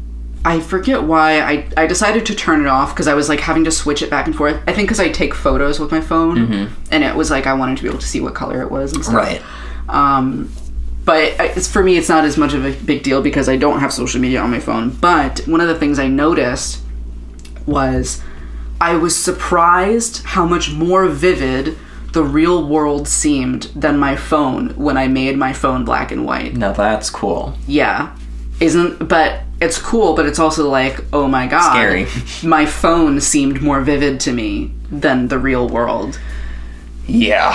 I forget why I decided to turn it off, because I was like having to switch it back and forth. I think because I take photos with my phone, and it was like I wanted to be able to see what color it was and stuff. Right. But for me, it's not as much of a big deal because I don't have social media on my phone. But one of the things I noticed was I was surprised how much more vivid the real world seemed than my phone when I made my phone black and white. Now that's cool. Yeah. But it's cool, but it's also like, oh my god. Scary. My phone seemed more vivid to me than the real world. Yeah.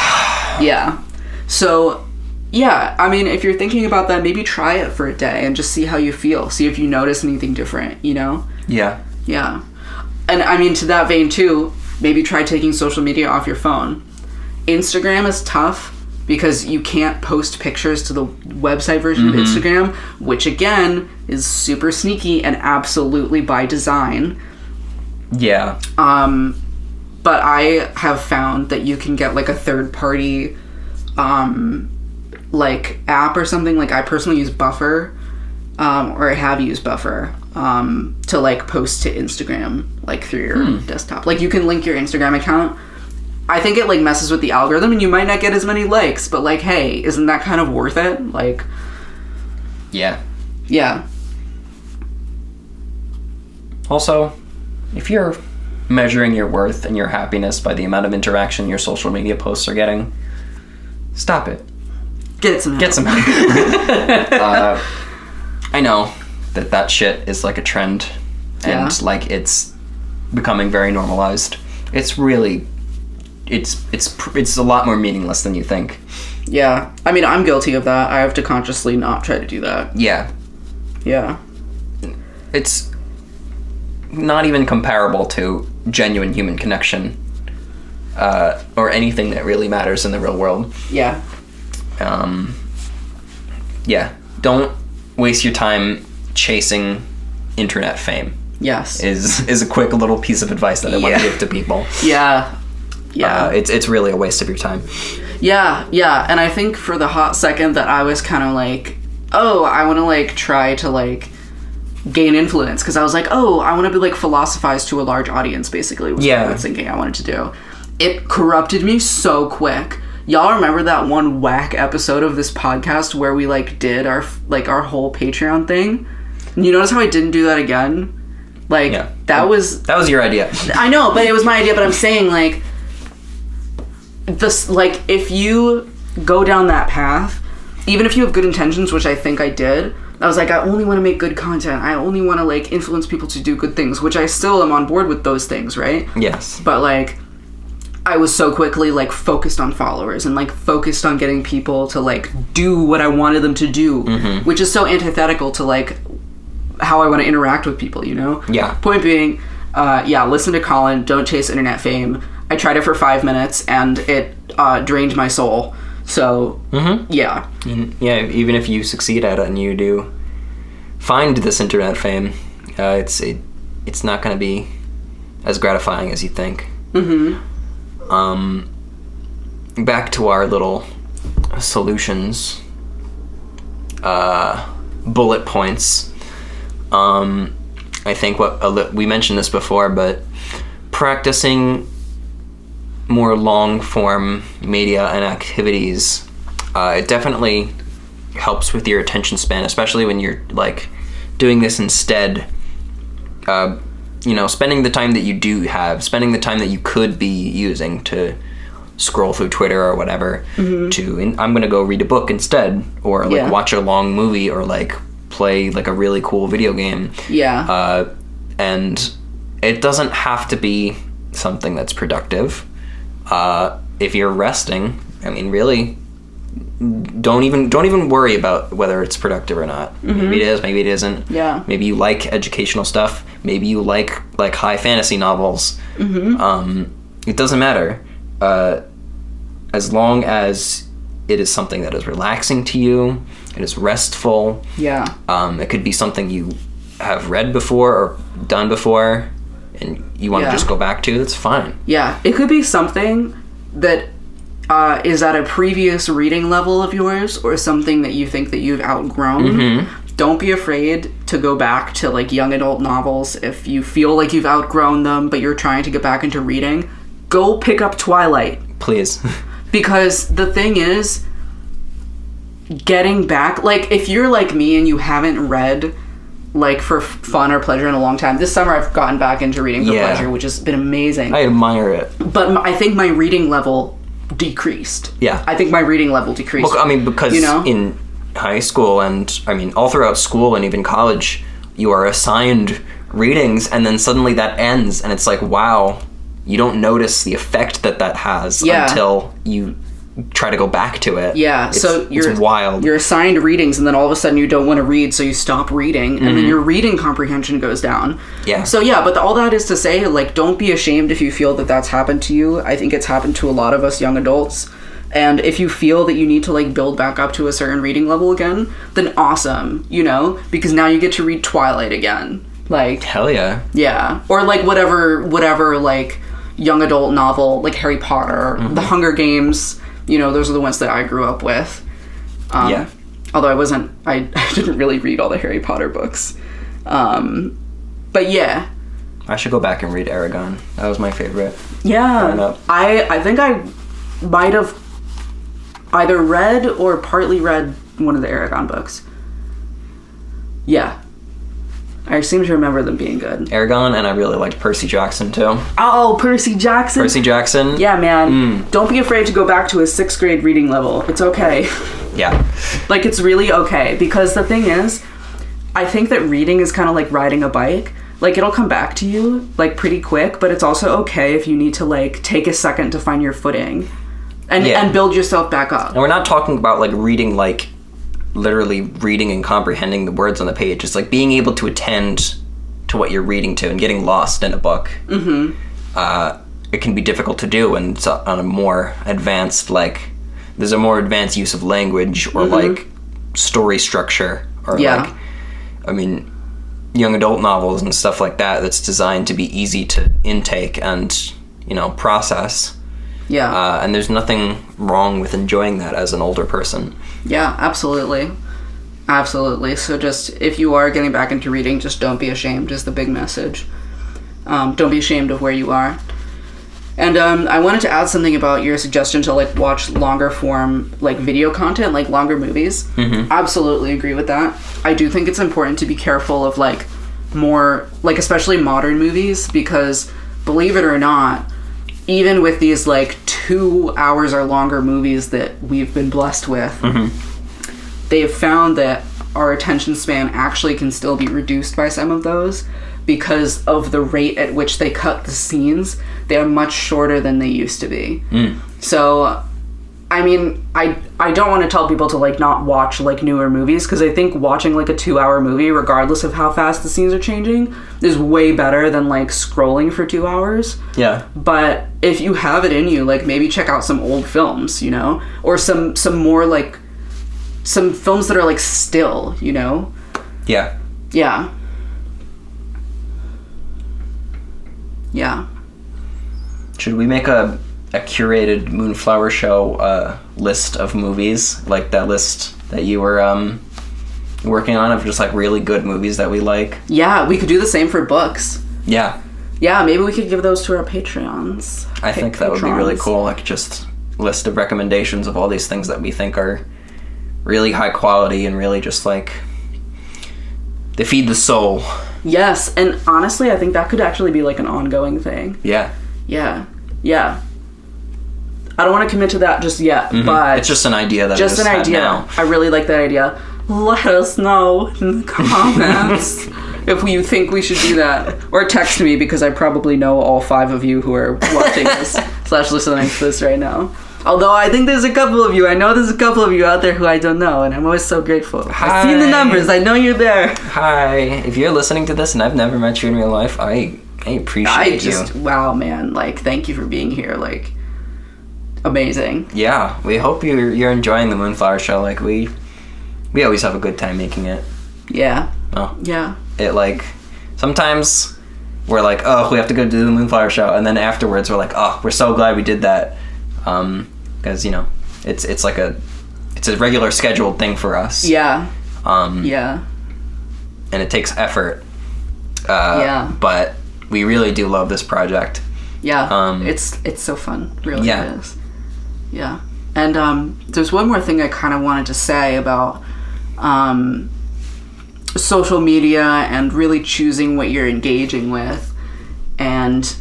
Yeah. So, yeah, I mean, if you're thinking about that, maybe try it for a day and just see how you feel. See if you notice anything different, you know? Yeah. Yeah. And I mean, to that vein too, maybe try taking social media off your phone. Instagram is tough because you can't post pictures to the website version of Instagram, which again is super sneaky and absolutely by design. Yeah. But I have found that you can get like a third party like app or something. Like I personally use Buffer, or I have used Buffer, to like post to Instagram like through your desktop. Like you can link your Instagram account. I think it like messes with the algorithm and you might not get as many likes, but like, hey, isn't that kind of worth it? Like, yeah. Yeah. Also, if you're measuring your worth and your happiness by the amount of interaction your social media posts are getting, stop it. Get some help. I know that shit is like a trend, and like it's becoming very normalized. It's really, it's a lot more meaningless than you think. Yeah. I mean, I'm guilty of that. I have to consciously not try to do that. Yeah. Yeah. It's not even comparable to genuine human connection, or anything that really matters in the real world. Yeah. Yeah. Don't waste your time chasing internet fame. Yes. Is a quick little piece of advice that I want to give to people. Yeah. Yeah. It's really a waste of your time. Yeah, yeah. And I think for the hot second that I was kind of like, oh, I want to like try to like gain influence, because I was like, oh, I want to be like philosophized to a large audience, basically, was what I was thinking I wanted to do. It corrupted me so quick. Y'all remember that one whack episode of this podcast where we like did our whole Patreon thing? And you notice how I didn't do that again? Like, that was your idea. I know, but it was my idea. But I'm saying, like, this, like, if you go down that path, even if you have good intentions, which I think I did, I was like, I only want to make good content. I only want to like influence people to do good things, which I still am on board with those things, right? Yes. But like, I was so quickly like focused on followers and like focused on getting people to like do what I wanted them to do, which is so antithetical to like how I want to interact with people, you know? Yeah. Point being, listen to Colin, don't chase internet fame. I tried it for 5 minutes and it drained my soul. So, yeah. Yeah, even if you succeed at it and you do find this internet fame, it's not going to be as gratifying as you think. Back to our little solutions, bullet points. I think we mentioned this before, but practicing more long-form media and activities, it definitely helps with your attention span, especially when you're like doing this instead. Spending the time that you do have, spending the time that you could be using to scroll through Twitter or whatever, I'm gonna go read a book instead, or like watch a long movie, or like play like a really cool video game. Yeah. And it doesn't have to be something that's productive. If you're resting, I mean, really, don't even worry about whether it's productive or not. Maybe it is, maybe it isn't. Yeah. Maybe you like educational stuff. Maybe you like high fantasy novels. It doesn't matter. As long as it is something that is relaxing to you, it is restful. Yeah. It could be something you have read before or done before, and you want to just go back to. That's fine. Yeah. It could be something that is at a previous reading level of yours, or something that you think that you've outgrown. Don't be afraid to go back to like young adult novels if you feel like you've outgrown them, but you're trying to get back into reading. Go pick up Twilight. Please. Because the thing is, getting back, like, if you're like me and you haven't read, like, for fun or pleasure in a long time, this summer I've gotten back into reading for pleasure, which has been amazing. I admire it. But I think my reading level decreased. Yeah. I think my reading level decreased. Well, I mean, because in high school and, I mean, all throughout school and even college, you are assigned readings, and then suddenly that ends, and it's like, wow, you don't notice the effect that has until you try to go back to it. Yeah, it's wild. You're assigned readings, and then all of a sudden you don't want to read, so you stop reading, and then your reading comprehension goes down. Yeah. So yeah, but all that is to say, like, don't be ashamed if you feel that that's happened to you. I think it's happened to a lot of us young adults. And if you feel that you need to, like, build back up to a certain reading level again, then awesome, because now you get to read Twilight again. Like, hell yeah. Yeah. Or, like, whatever, like, young adult novel, like Harry Potter, The Hunger Games, those are the ones that I grew up with. Yeah. Although I didn't really read all the Harry Potter books. But yeah. I should go back and read Eragon. That was my favorite. Yeah. I think I might have either read or partly read one of the Eragon books. Yeah. I seem to remember them being good. Eragon, and I really liked Percy Jackson too. Oh, Percy Jackson. Percy Jackson. Yeah, man. Don't be afraid to go back to a 6th grade reading level. It's okay. Yeah. Like, it's really okay. Because the thing is, I think that reading is kind of like riding a bike. Like, it'll come back to you, like, pretty quick, but it's also okay if you need to, like, take a second to find your footing and build yourself back up. And we're not talking about, like, reading, like, literally reading and comprehending the words on the page. It's like being able to attend to what you're reading to and getting lost in a book. It can be difficult to do, and it's on a more advanced, like, there's a more advanced use of language or like story structure or like, I mean, young adult novels and stuff like that that's designed to be easy to intake and, process. Yeah. And there's nothing wrong with enjoying that as an older person. Yeah, absolutely. Absolutely. So just, if you are getting back into reading, just don't be ashamed is the big message. Don't be ashamed of where you are. And I wanted to add something about your suggestion to, like, watch longer form, like, video content, like longer movies. Absolutely agree with that. I do think it's important to be careful of, like, more, like, especially modern movies, because, believe it or not, even with these, like, 2 hours or longer movies that we've been blessed with, they've found that our attention span actually can still be reduced by some of those because of the rate at which they cut the scenes. They are much shorter than they used to be. So, I mean, I don't want to tell people to, like, not watch, like, newer movies, because I think watching, like, a 2-hour movie, regardless of how fast the scenes are changing, is way better than, like, scrolling for 2 hours. Yeah. But if you have it in you, like, maybe check out some old films, or some more, like, some films that are, like, still, Yeah. Yeah. Yeah. Should we make a curated Moonflower Show list of movies, like that list that you were working on, of just, like, really good movies that we like? Yeah, we could do the same for books. Yeah. Yeah, maybe we could give those to our Patreons. I think that would be really cool, like, just a list of recommendations of all these things that we think are really high quality and really just, like, they feed the soul. Yes, and honestly, I think that could actually be, like, an ongoing thing. Yeah. Yeah. Yeah. I don't want to commit to that just yet, but... It's just an idea that I really like that idea. Let us know in the comments. if you think we should do that. Or text me, because I probably know all 5 of you who are watching this / listening to this right now. Although I think there's a couple of you. I know there's a couple of you out there who I don't know, and I'm always so grateful. Hi. I've seen the numbers. I know you're there. Hi. If you're listening to this and I've never met you in real life, I appreciate you. Wow, man. Like, thank you for being here. Like, amazing. Yeah, we hope you're enjoying the Moonflower Show. Like, we always have a good time making it. Yeah. Oh. Yeah. It, like, sometimes we're like, oh, we have to go do the Moonflower Show, and then afterwards we're like, oh, we're so glad we did that. Because, you know, it's like a regular scheduled thing for us. Yeah. Yeah. And it takes effort. Yeah. But we really do love this project. Yeah. It's so fun. Really, it is. Yeah. And there's one more thing I kind of wanted to say about social media and really choosing what you're engaging with. And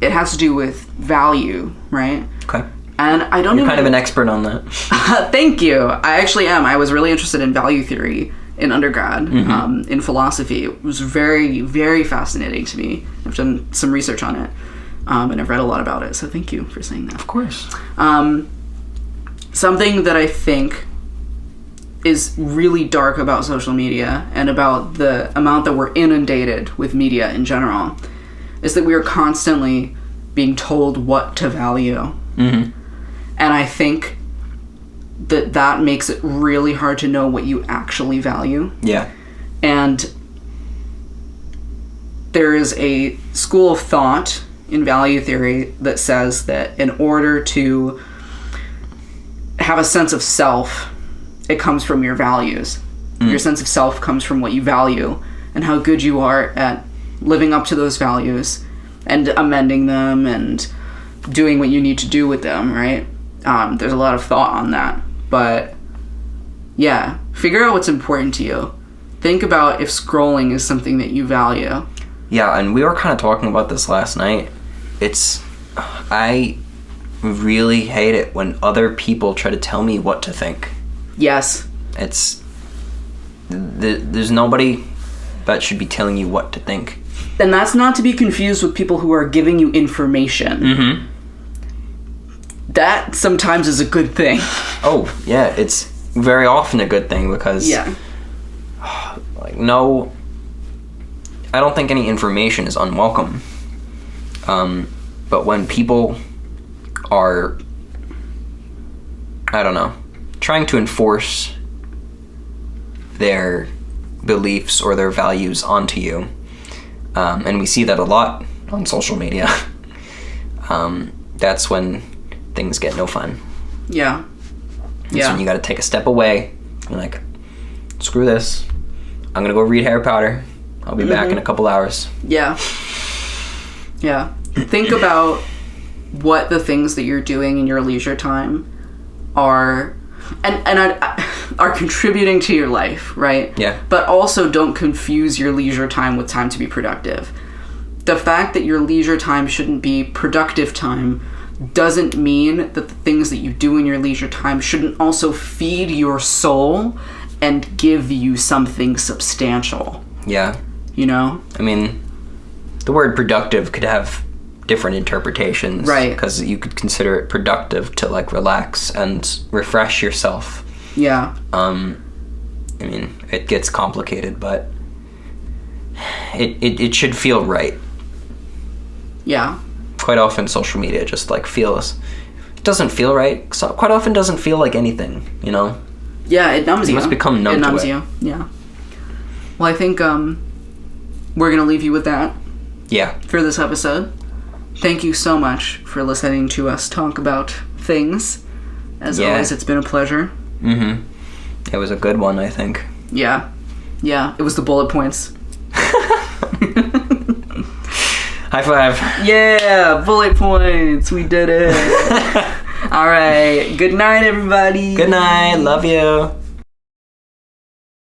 it has to do with value, right? Okay. And I don't You're kind of an expert on that. Thank you. I actually am. I was really interested in value theory in undergrad, in philosophy. It was very, very fascinating to me. I've done some research on it, and I've read a lot about it, so thank you for saying that. Of course. Something that I think is really dark about social media and about the amount that we're inundated with media in general is that we are constantly being told what to value. Mm-hmm. And I think that makes it really hard to know what you actually value. Yeah. And there is a school of thought in value theory that says that in order to have a sense of self, it comes from your values. Your sense of self comes from what you value and how good you are at living up to those values and amending them and doing what you need to do with them, right? There's a lot of thought on that. But yeah, figure out what's important to you. Think about if scrolling is something that you value. Yeah, and we were kind of talking about this last night. I really hate it when other people try to tell me what to think. Yes. There's nobody that should be telling you what to think. And that's not to be confused with people who are giving you information. Mm-hmm. That sometimes is a good thing. Oh, yeah, it's very often a good thing because... Yeah. Like, no... I don't think any information is unwelcome. But when people are... I don't know... trying to enforce their beliefs or their values onto you, and we see that a lot on social media, that's when things get no fun. Yeah. That's when you gotta take a step away. You're like, screw this. I'm gonna go read Harry Potter. I'll be back in a couple hours. Yeah. Yeah. Think about what the things that you're doing in your leisure time are are contributing to your life, right? Yeah. But also don't confuse your leisure time with time to be productive. The fact that your leisure time shouldn't be productive time doesn't mean that the things that you do in your leisure time shouldn't also feed your soul and give you something substantial. Yeah. You know? I mean, the word productive could have different interpretations. Right. Because you could consider it productive to, like, relax and refresh yourself. Yeah. I mean, it gets complicated, but it should feel right. Yeah. Quite often social media just, like, it doesn't feel right. So quite often doesn't feel like anything, you know? Yeah, it numbs you. You must become numb to it. It numbs you, yeah. Well, I think we're going to leave you with that. Yeah. For this episode. Thank you so much for listening to us talk about things. As always, it's been a pleasure. Mm-hmm. It was a good one, I think. Yeah. Yeah, it was the bullet points. High five. Yeah, bullet points. We did it. All right. Good night, everybody. Good night. Love you.